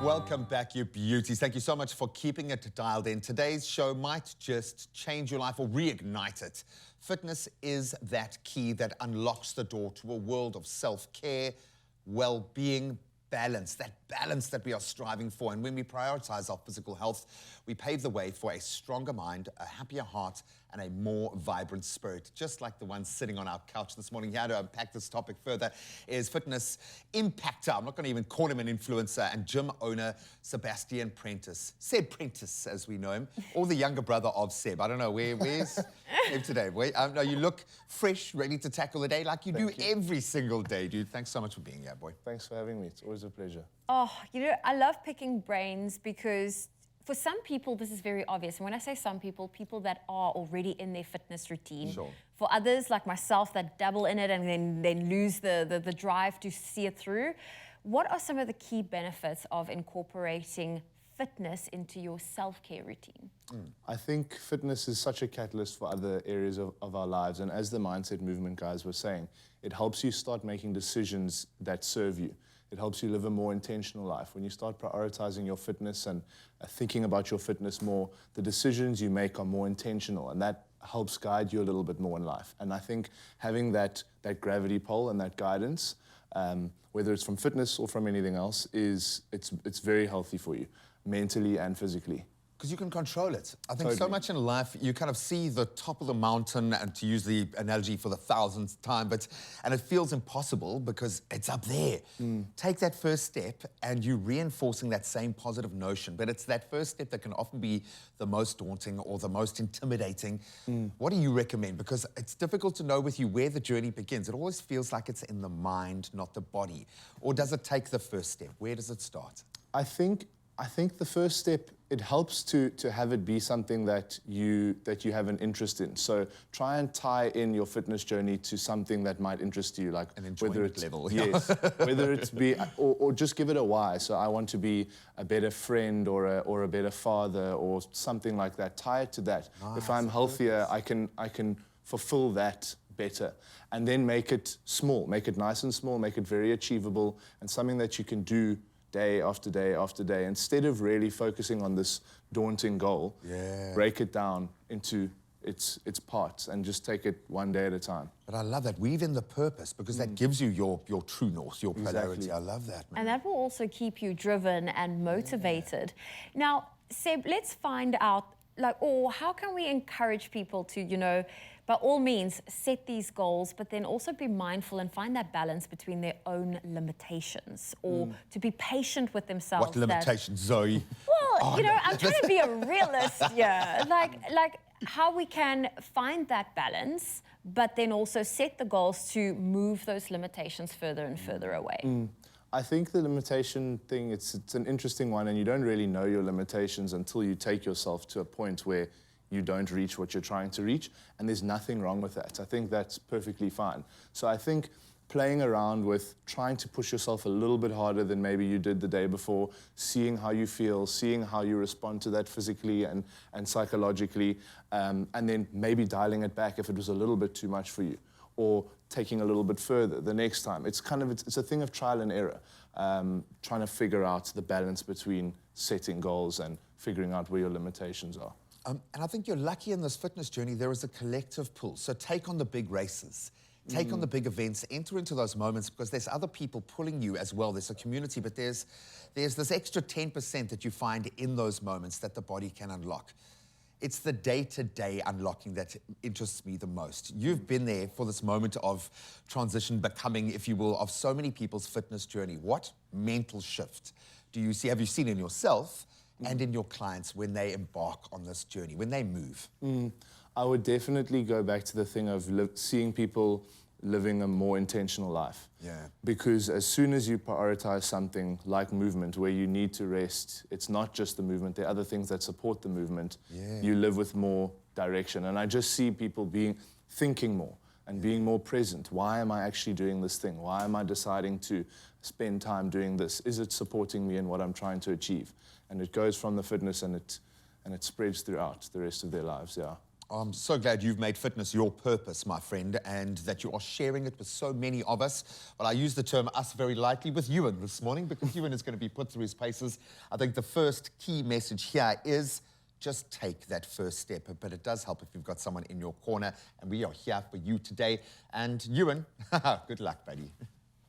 Welcome back, you beauties. Thank you so much for keeping it dialed in. Today's show might just change your life or reignite it. Fitness is that key that unlocks the door to a world of self-care, well-being, balance, that balance that we are striving for. And when we prioritize our physical health, we pave the way for a stronger mind, a happier heart, and a more vibrant spirit, just like the one sitting on our couch this morning. Here to unpack this topic further is fitness impactor. I'm not going to even call him an influencer, and gym owner Sebastian Prentice. Seb Prentice, as we know him, or the younger brother of Seb. I don't know, where's Seb today? No, you look fresh, ready to tackle the day like you do every single day, dude. Thanks so much for being here, boy. Thanks for having me. It's always a pleasure. Oh, you know, I love picking brains because for some people, this is very obvious. And when I say some people, people that are already in their fitness routine. Sure. For others, like myself, that dabble in it and then lose the drive to see it through. What are some of the key benefits of incorporating fitness into your self-care routine? I think fitness is such a catalyst for other areas of our lives. And as the mindset movement guys were saying, it helps you start making decisions that serve you. It helps you live a more intentional life. When you start prioritizing your fitness and thinking about your fitness more, the decisions you make are more intentional, and that helps guide you a little bit more in life. And I think having that gravity pole and that guidance, whether it's from fitness or from anything else, it's very healthy for you, mentally and physically. Because you can control it. I think Totally. so much in life, you kind of see the top of the mountain, and to use the analogy for the 1000th time, and it feels impossible because it's up there. Take that first step and you're reinforcing that same positive notion, but it's that first step that can often be the most daunting or the most intimidating. What do you recommend? Because it's difficult to know with you where the journey begins. It always feels like it's in the mind, not the body. Or does it take the first step? Where does it start? I think the first step, it helps to have it be something that you have an interest in. So try and tie in your fitness journey to something that might interest you, like an enjoyment level. Yes, whether it's be or just give it a why. So I want to be a better friend or a better father or something like that. Tie it to that. If I'm healthier, I can fulfill that better, and then make it small, make it nice and small, make it very achievable, and something that you can do day after day after day. Instead of really focusing on this daunting goal, break it down into its parts and just take it one day at a time. But I love that. Weave in the purpose, because that gives you your true north, your polarity. Exactly. I love that, man. And that will also keep you driven and motivated. Now, Seb, let's find out, or how can we encourage people to, you know, by all means, set these goals, but then also be mindful and find that balance between their own limitations, or to be patient with themselves. What limitations, Zoe? Well, you know, I'm trying to be a realist here. Like how we can find that balance, but then also set the goals to move those limitations further and further away. I think the limitation thing, it's an interesting one, and you don't really know your limitations until you take yourself to a point where you don't reach what you're trying to reach, and there's nothing wrong with that. I think that's perfectly fine. So I think playing around with trying to push yourself a little bit harder than maybe you did the day before, seeing how you feel, seeing how you respond to that physically and psychologically, and then maybe dialing it back if it was a little bit too much for you, or taking a little bit further the next time. It's a thing of trial and error, trying to figure out the balance between setting goals and figuring out where your limitations are. And I think you're lucky in this fitness journey. There is a collective pull. So take on the big races, take on the big events, enter into those moments, because there's other people pulling you as well. There's a community, but there's this extra 10% that you find in those moments that the body can unlock. It's the day-to-day unlocking that interests me the most. You've been there for this moment of transition, becoming, if you will, of so many people's fitness journey. What mental shift do you see? Have you seen in yourself and in your clients when they embark on this journey, when they move? I would definitely go back to the thing of seeing people living a more intentional life. Yeah. Because as soon as you prioritize something like movement, where you need to rest, it's not just the movement, there are other things that support the movement. You live with more direction. And I just see people thinking more and being more present. Why am I actually doing this thing? Why am I deciding to spend time doing this? Is it supporting me in what I'm trying to achieve? And it goes from the fitness and it spreads throughout the rest of their lives, yeah. I'm so glad you've made fitness your purpose, my friend, and that you are sharing it with so many of us. Well, I use the term us very lightly with Ewan this morning because Ewan is going to be put through his paces. I think the first key message here is just take that first step, but it does help if you've got someone in your corner, and we are here for you today. And Ewan, good luck, buddy.